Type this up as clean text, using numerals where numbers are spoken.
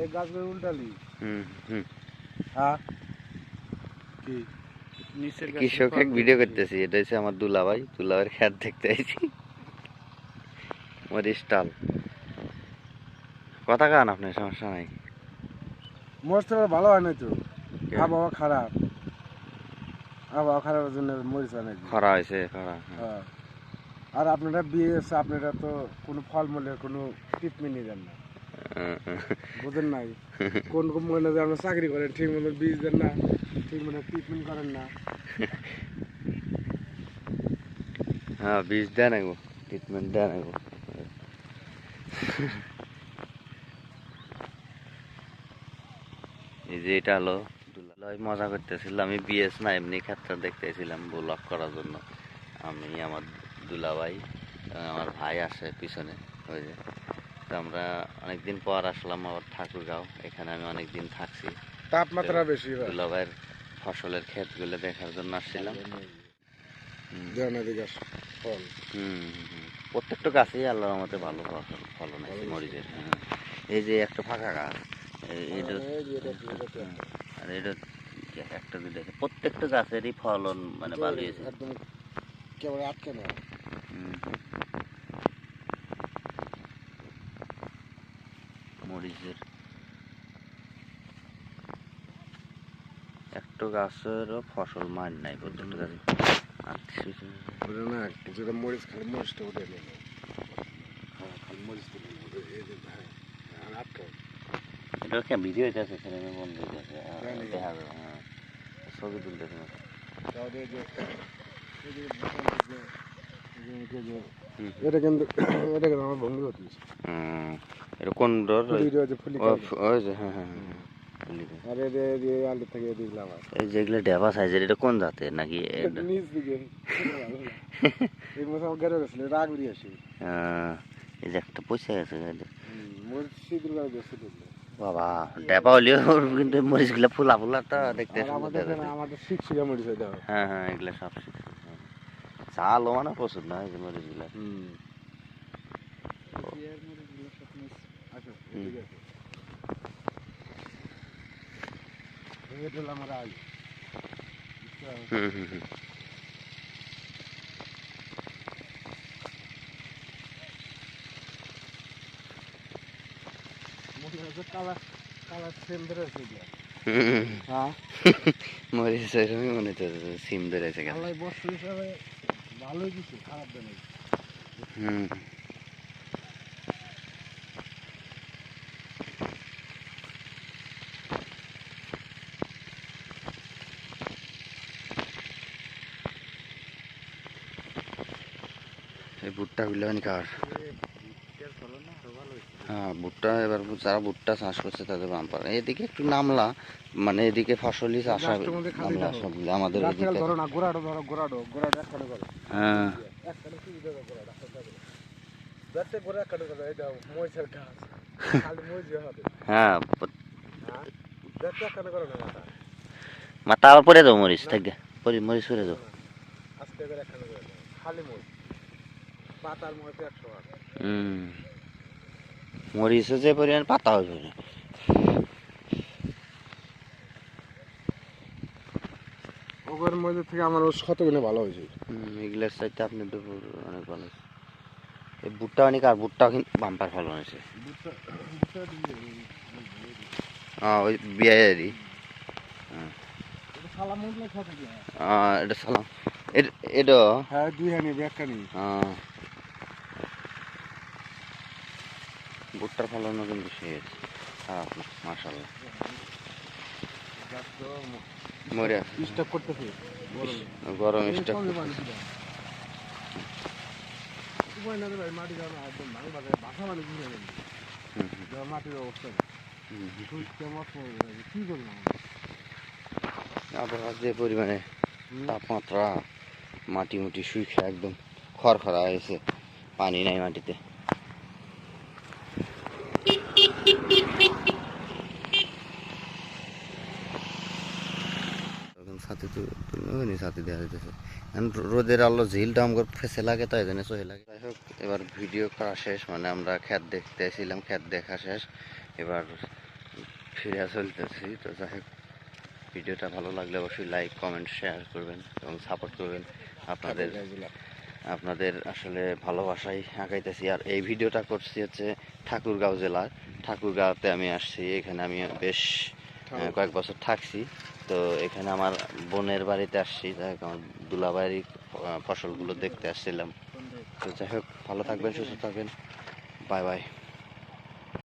এই গাছগুলো উল্টালি। হ্যাঁ কি নিচের কৃষক এক ভিডিও করতেছি, এটা হচ্ছে আমার দুলাভাই, দুলাভাইয়ের খেত দেখতে আইছি। মরিচ টাল কথা কান আপনার সমস্যা নাই। মরিচটা ভালো হয় না তো, আবহাওয়া খারাপ, আবহাওয়া খারাপের জন্য মরিচ হয় না। খরা হয়েছে খরা। হ্যাঁ, আর আপনারা বিএস আপনারা তো কোনো ফলমূলের কোনো ট্রিটমেন্টই দেন না, বুঝেন নাই? কোন কোম্পানিতে যে আপনারা চাকরি করেন ঠিক মতো বীজ দেন না, ঠিক মতো ট্রিটমেন্ট করেন না। হ্যাঁ বীজ দেয় নাগো, ট্রিটমেন্ট দেয় নাগো। এই যে এটা হলো দুলাভাই, মজা করতেছিল। আমি বিএস না এমনি ক্ষেত্রে দেখতেছিলাম ব্লগ করার জন্য। আমি আমার দুলাভাই, আমার ভাই আসে পিছনে, ওই যে। তো আমরা অনেকদিন পর আসলাম আবার ঠাকুরগাঁও, এখানে আমি অনেকদিন থাকছি। তাপমাত্রা বেশি হয়। দুলাভাইয়ের ফসলের ক্ষেতগুলো দেখার জন্য আসছিলাম। ফল প্রত্যেকটা গাছেই আল্লাহর মতে ভালো ফলন আছে মরিচের। এই যে একটা ফাঁকা গাছ, এটা আর এটা একটা দেখে প্রত্যেকটা গাছেরই ফলন মানে ভালো হয়েছে। একদম কেবল আটকে না। মরিচের একটা গাছেরও ফসল মান নাই, প্রত্যেকটা গাছে। না যেটা মরিচ খালি মরিচটা উঠে নেই, খালি মরিচ তুলে আটকে। এটা কি ভিডিও হইতেছে, ছেলে বন্ধ হইতেছে, দেখা যাবে। হ্যাঁ ছবি তুলতেছে না। এটা কিন্তু এটা কিন্তু আমার বন্ধু হতিস। এটা কোন ডর? ওই যে হ্যাঁ হ্যাঁ হ্যাঁ। আর আলু থেকে দেখলাম এই যেগুলো ডেবা সাইজের, এটা কোন জাতের নাকি? নিচ দিকে এই মাছ আমার গেড়ে গেছিল, রাগ উড়িয়ে আসি। এই যে একটা পয়সা গেছে মরিচ সিঁদুর গাছ গেছিল বাবা, ডেবা হলেও কিন্তু মরিচগুলো ফুলা ফুলা তো দেখতে আমাদের শিক্ষিকা মরিচ হয়। হ্যাঁ হ্যাঁ, এগুলো সব চালও মানে প্রচুর না এই যে মরিচগুলো। আমার আই মরিচ এরকমই মনে হচ্ছে, সিম ধরেছে কেন। বর্ষ হিসাবে ভালোই কিছু খারাপ দেয়। এই ভুট্টাগুলো কার? হ্যাঁ ভুট্টা, এবার যারা ভুট্টা চাষ করছে তাদের বাম্পার। এদিকে একটু নামলা, মানে এদিকে ফসলই চাষ নামলা সবগুলো আমাদের এদিকে। হ্যাঁ হ্যাঁ মাথা আবার পরে যাও মরিচ থাকে, মরিচ পরে যাও। মরিচে যে পরিমাণ পাতা হবে ওগুলোর মধ্যে থেকে আমার 100 গুণে ভালো হয়েছে। এগুলোর চাইতে আপনি তো অনেক ভালো হয়েছে। এই ভুট্টা অনেক, আর ভুট্টা কিন্তু বাম্পার ফলন হয়েছে। ওই বিয়ারি, এটা সালাম, এটা হ্যাঁ দুই হানি ব্যাগখানি। ভুট্টার ফলনও কিন্তু শেষ, খারাপ না মাশাআল্লাহ। মরে স্টক করতেছে গরম স্টক। মাটির অবস্থা কি করবো? আবহাওয়ার যে পরিমাণে তাপমাত্রা, মাটি মুটি শুকিয়ে একদম খড়খড়া হয়েছে, পানি নাই মাটিতে। ছাতি তো ছাতি দেওয়া যেতেছে, রোদের আলো ঝিলটা আমার ফেসে লাগে, তাই জন্য সহে লাগে। হোক, এবার ভিডিও করা শেষ, মানে আমরা ক্ষেত দেখতে এসেছিলাম, ক্ষেত দেখা শেষ, এবার ফিরে চলতেছি। তো যাই হোক, ভিডিওটা ভালো লাগলে অবশ্যই লাইক কমেন্ট শেয়ার করবেন এবং সাপোর্ট করবেন। আপনাদের আসলে ভালোবাসায় আগাইতেছি। আর এই ভিডিওটা করছি হচ্ছে ঠাকুরগাঁও জেলার, ঠাকুরগাঁওতে আমি আসছি। এখানে আমি বেশ কয়েক বছর থাকছি। তো এখানে আমার বোনের বাড়িতে আসছি, যাই হোক আমার দুলাবাড়ির ফসলগুলো দেখতে আসছিলাম। তো যাই হোক, ভালো থাকবেন, সুস্থ থাকবেন, বাই বাই।